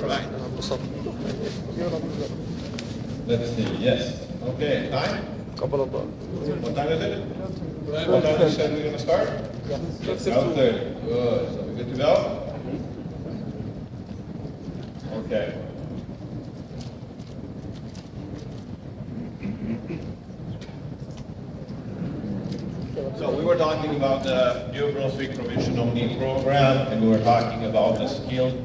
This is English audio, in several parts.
Right. Let's see. Yes. Okay. Time? What time is it? What time you said we're going to start? Yeah. 12:30. Good. So we're good to go? Okay. So we were talking about the New Brunswick Provisional Need Program, and we were talking about the skilled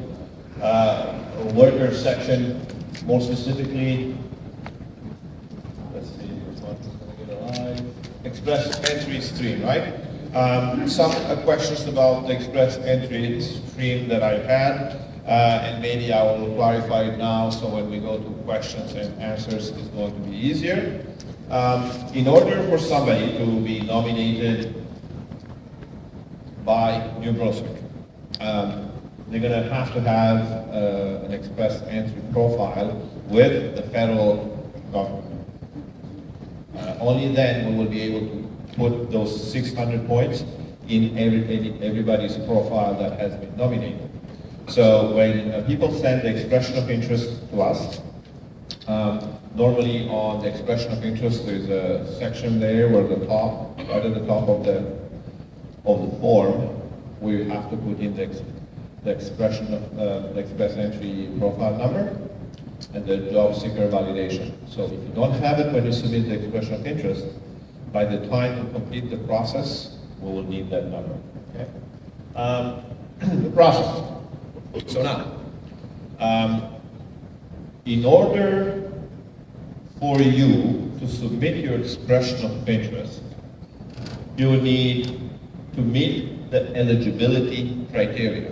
worker section, more specifically. Let's see, this one's going to get alive. Express entry stream, right? Some questions about the express entry stream that I've had, and maybe I will clarify it now, so when we go to questions and answers, it's going to be easier. In order for somebody to be nominated by New Brunswick, they're going to have an express entry profile with the federal government. Only then we will be able to put those 600 points in everybody's profile that has been nominated. So when people send the expression of interest to us, normally on the expression of interest, there's a section there where right at the top of the form, we have to put in the expression of the express entry profile number and the job seeker validation. So if you don't have it when you submit the expression of interest, by the time you complete the process, we will need that number. Okay? The process. So now, in order for you to submit your expression of interest, you will need to meet the eligibility criteria.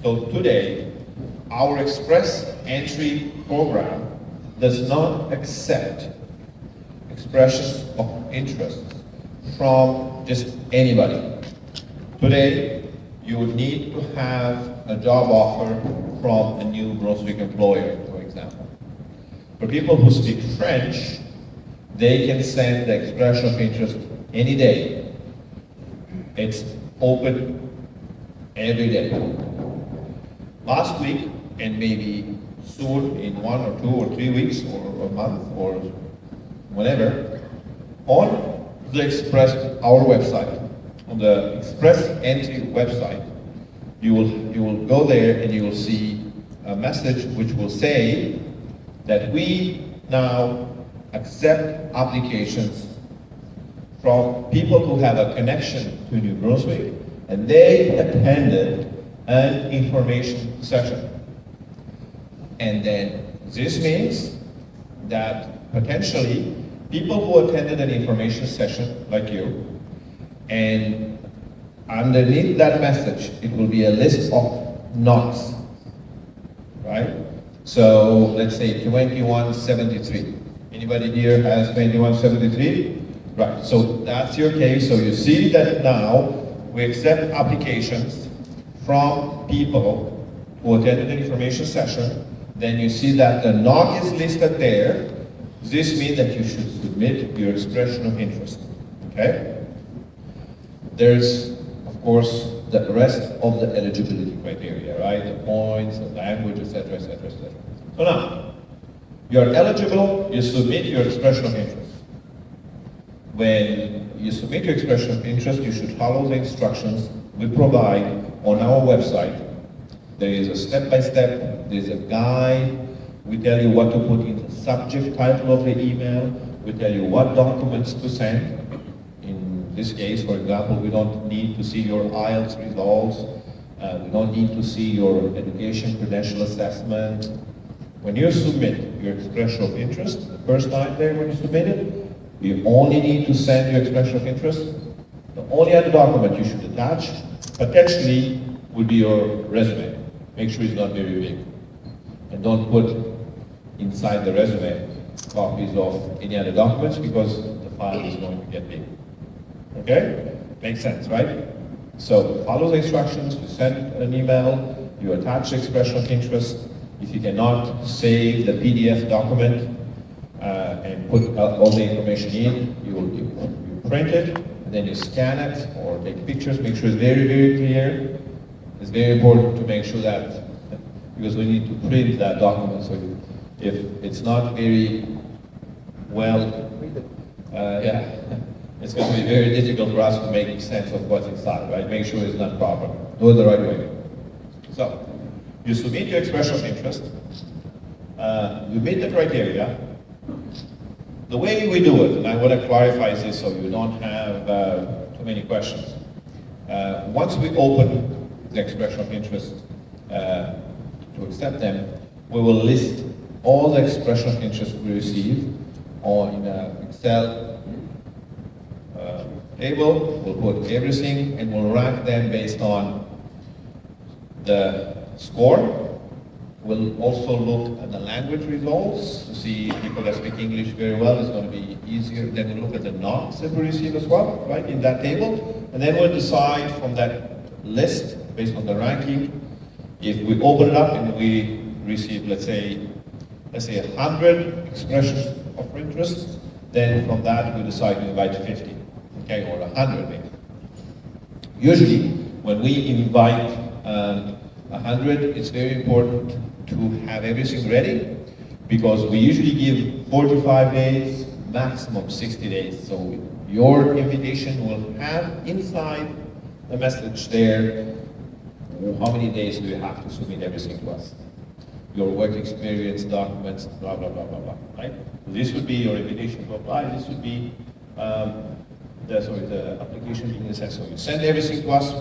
So today, our express entry program does not accept expressions of interest from just anybody. Today, you would need to have a job offer from a New Brunswick employer, for example. For people who speak French, they can send the expression of interest any day. It's open every day. Last week, and maybe soon in 1 or 2 or 3 weeks or a month or whenever, on the our website, on the Express Entry website, you will go there and you will see a message which will say that we now accept applications from people who have a connection to New Brunswick and they attended an information session. And then this means that potentially people who attended an information session like you, and underneath that message, it will be a list of NOCs, right? So let's say 2173. Anybody here has 2173? Right, so that's your case. So you see that now we accept applications from people who attended an information session. Then you see that the NOC is listed there. This means that you should submit your expression of interest, okay? There's, of course, the rest of the eligibility criteria, right? The points, the language, etc., etc., etc. So now, you're eligible, you submit your expression of interest. When you submit your expression of interest, you should follow the instructions we provide on our website. There is a step-by-step, there's a guide. We tell you what to put in the subject title of the email. We tell you what documents to send. In this case, for example, we don't need to see your IELTS results. We don't need to see your education credential assessment. When you submit your expression of interest, the first time there when you submit it, you only need to send your expression of interest. The only other document you should attach, potentially, would be your resume. Make sure it's not very big. And don't put inside the resume copies of any other documents because the file is going to get big. Okay? Makes sense, right? So follow the instructions, you send an email, you attach the expression of interest. If you cannot save the PDF document and put all the information in, you print it, and then you scan it or take pictures, make sure it's very, very clear. It's very important to make sure that because we need to print that document. So if it's not very well, yeah, it's going to be very difficult for us to make sense of what's inside, right? Make sure it's not proper. Do it the right way. So, you submit your expression of interest, you meet the criteria. The way we do it, and I want to clarify this so you don't have too many questions. Once we open the expression of interest to accept them, we will list all the expression of interest we receive on Excel table. We'll put everything and we'll rank them based on the score. We'll also look at the language results to see if people that speak English very well is going to be easier. Then we'll look at the knocks that we receive as well, right, in that table. And then we'll decide from that list, based on the ranking, if we open it up and we receive, let's say 100 expressions of interest, then from that we decide to invite 50, okay, or 100 maybe. Usually, when we invite 100, it's very important to have everything ready, because we usually give 45 days, maximum 60 days. So your invitation will have inside the message there, how many days do you have to submit everything to us? Your work experience, documents, blah, blah, blah, blah, blah, right? This would be your invitation to apply. This would be the application being assessed. So you send everything to us.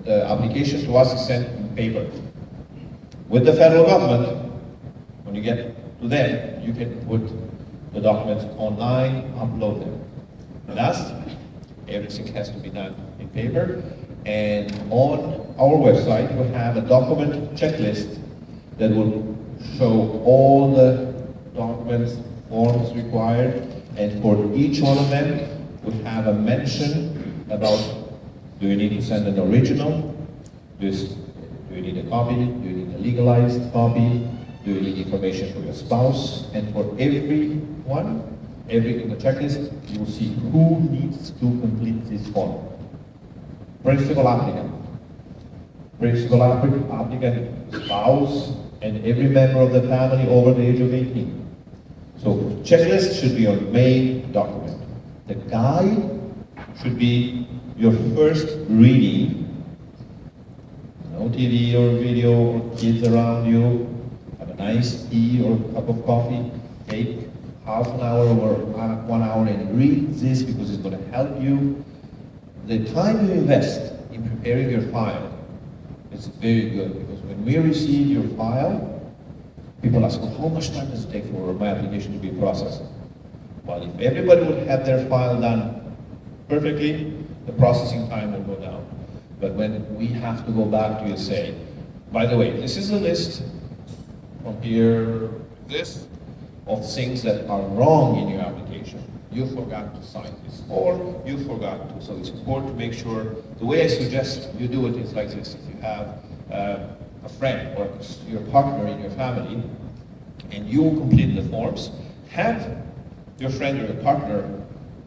The application to us is sent in paper. With the federal government, when you get to them, you can put the documents online, upload them. And us, everything has to be done in paper. And on our website, we have a document checklist that will show all the documents, forms required, and for each one of them, we have a mention about, do you need to send an original? Do you need a copy? Do you need a legalized copy? Do you need information for your spouse? And for every one, in the checklist, you will see who needs to complete this form. Principal applicant, spouse, and every member of the family over the age of 18. So checklist should be your main document. The guide should be your first reading. No TV or video or kids around you. Have a nice tea or a cup of coffee. Take half an hour or 1 hour and read this, because it's going to help you. The time you invest in preparing your file is very good, because when we receive your file, people ask, well, how much time does it take for my application to be processed? Well, if everybody would have their file done perfectly, the processing time will go down. But when we have to go back to you and say, by the way, this is a list from here, this, of things that are wrong in your application. You forgot to sign this, or you forgot to. So it's important to make sure, the way I suggest you do it is like this. If you have a friend or your partner in your family, and you complete the forms, have your friend or your partner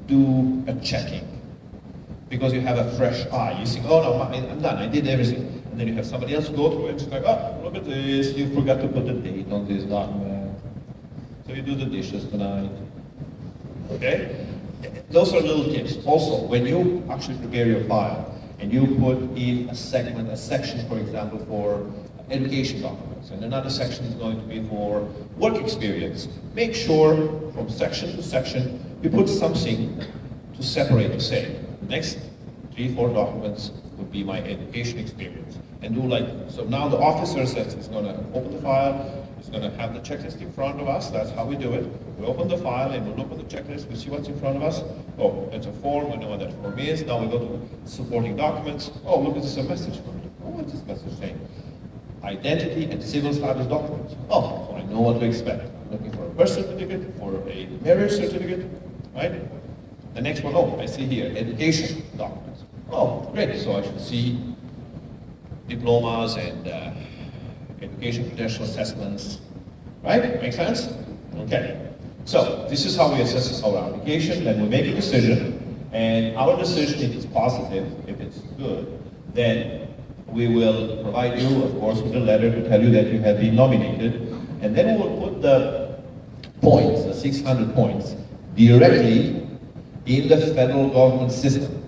do a checking. Because you have a fresh eye. You think, oh no, I'm done, I did everything. And then you have somebody else go through it, and it's like, oh, look at this, you forgot to put the date on this document. So you do the dishes tonight. Okay? Those are little tips. Also, when you actually prepare your file, and you put in a section, for example, for education documents, and another section is going to be for work experience, make sure from section to section, you put something to separate, to say, next 3-4 documents would be my education experience. And do like, so now the officer says he's going to open the file, he's going to have the checklist in front of us. That's how we do it. We open the file and we look at the checklist, we see what's in front of us. Oh, it's a form, we know what that form is. Now we go to supporting documents. Oh, look, this is a message from me. Oh, what's this message saying? Identity and civil status documents. Oh, so I know what to expect. I'm looking for a birth certificate, for a marriage certificate, right? The next one, oh, I see here, education documents. Oh, great, so I should see diplomas and education credential assessments, right? Make sense? Okay. So, this is how we assess our application, then we make a decision, and our decision, if it's positive, if it's good, then We will provide you, of course, with a letter to tell you that you have been nominated, and then we will put the points, the 600 points, directly in the federal government system.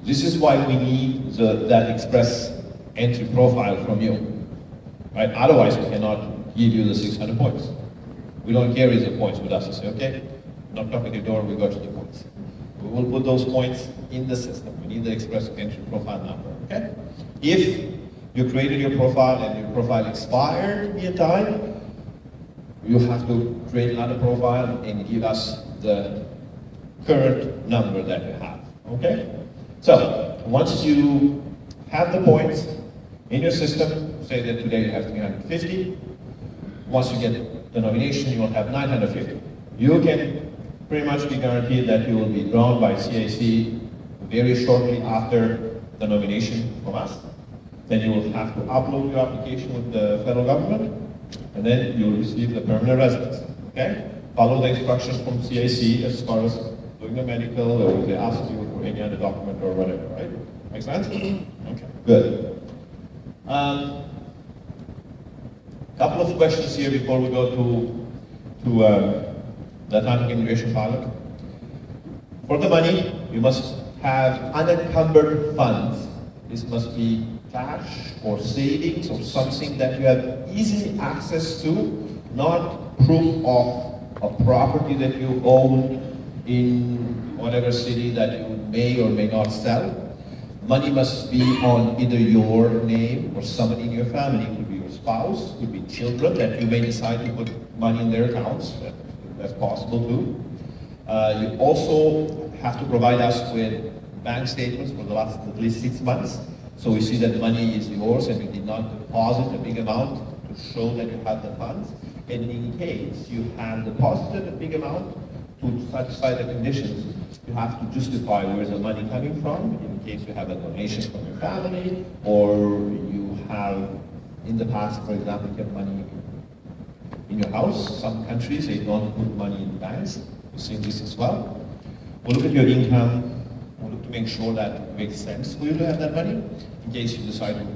This is why we need that express entry profile from you. Right? Otherwise, we cannot give you the 600 points. We don't carry the points with us. You say, okay, knock at the door, we got you the points. We will put those points in the system. We need the express entry profile number. Okay? If you created your profile and your profile expired in time, you have to create another profile and give us the current number that you have. Okay? So, once you have the points in your system, say that today you have 350. Once you get the nomination, you will have 950. You can pretty much be guaranteed that you will be drawn by CIC very shortly after the nomination from us. Then you will have to upload your application with the federal government, and then you will receive the permanent residence. Okay? Follow the instructions from CIC as far as doing the medical, or if they ask you for any other document or whatever, right? Make sense? Okay, good. Couple of questions here before we go to the Atlantic Immigration Pilot. For the money, you must have unencumbered funds. This must be cash or savings or something that you have easy access to, not proof of a property that you own in whatever city that you may or may not sell. Money must be on either your name or somebody in your family. It could be your spouse, it could be children that you may decide to put money in their accounts. That's possible too. You also have to provide us with bank statements for the last at least 6 months. So we see that the money is yours and you did not deposit a big amount to show that you have the funds. And in case you have deposited a big amount to satisfy the conditions, you have to justify where the money coming from. In case you have a donation from your family, or you have, in the past, for example, kept money in your house. Some countries, they don't put money in banks. We've seen this as well. We'll look at your income. We'll look to make sure that it makes sense for you to have that money, in case you decide to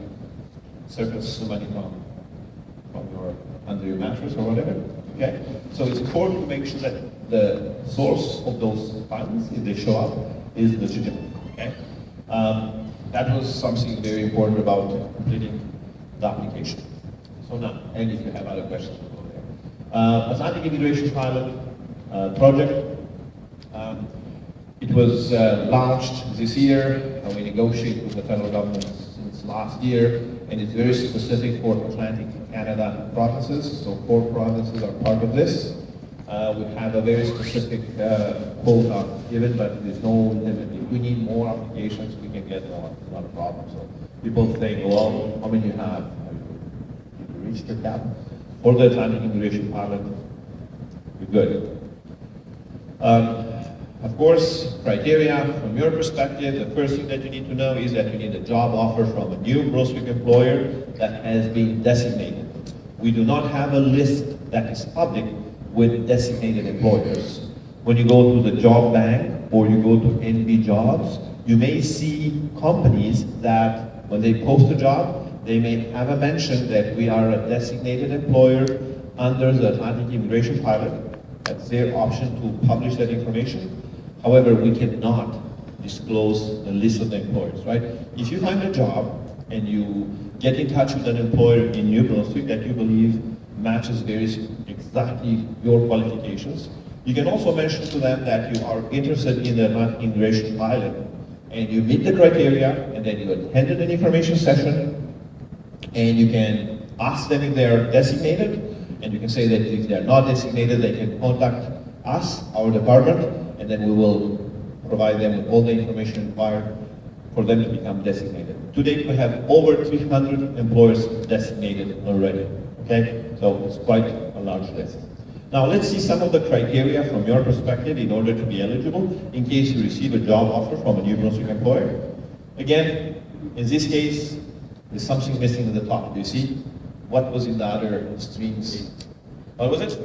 surplus the money from your, under your mattress or whatever. Okay? So it's important to make sure that the source of those funds, if they show up, is legitimate. Okay? That was something very important about completing the application. So now, and if you have other questions, we'll go there. Atlantic Immigration Pilot project. It was launched this year. We negotiated with the federal government since last year, and it's very specific for Atlantic Canada provinces. So 4 provinces are part of this. We have a very specific quota given, but there's no limit. If we need more applications, we can get more. It's not a problem. So people think, well, how many you have? Have you reached your cap? For the Atlantic Immigration Pilot, we're good. Of course, criteria from your perspective, the first thing that you need to know is that you need a job offer from a new Brunswick employer that has been designated. We do not have a list that is public with designated employers. When you go to the job bank or you go to NB Jobs, you may see companies that when they post a job, they may have a mention that we are a designated employer under the Atlantic Immigration Pilot. That's their option to publish that information. However, we cannot disclose the list of the employers, right? If you find a job and you get in touch with an employer in New Brunswick that you believe matches very exactly your qualifications, you can also mention to them that you are interested in the immigration pilot and you meet the criteria, and then you attended an information session, and you can ask them if they are designated, and you can say that if they are not designated, they can contact us, our department, and then we will provide them with all the information required for them to become designated. To date, we have over 300 employers designated already, okay? So it's quite a large list. Now let's see some of the criteria from your perspective in order to be eligible in case you receive a job offer from a New Brunswick employer. Again, in this case, there's something missing at the top. Do you see? What was in the other streams? What was it?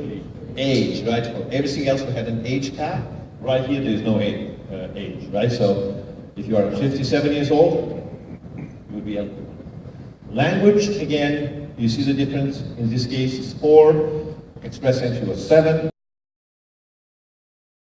Age, right? For everything else we had an age cap. Right here there is no age, right? So if you are 57 years old, you would be eligible. Language, again, you see the difference. In this case, it's 4. Express entry was 7.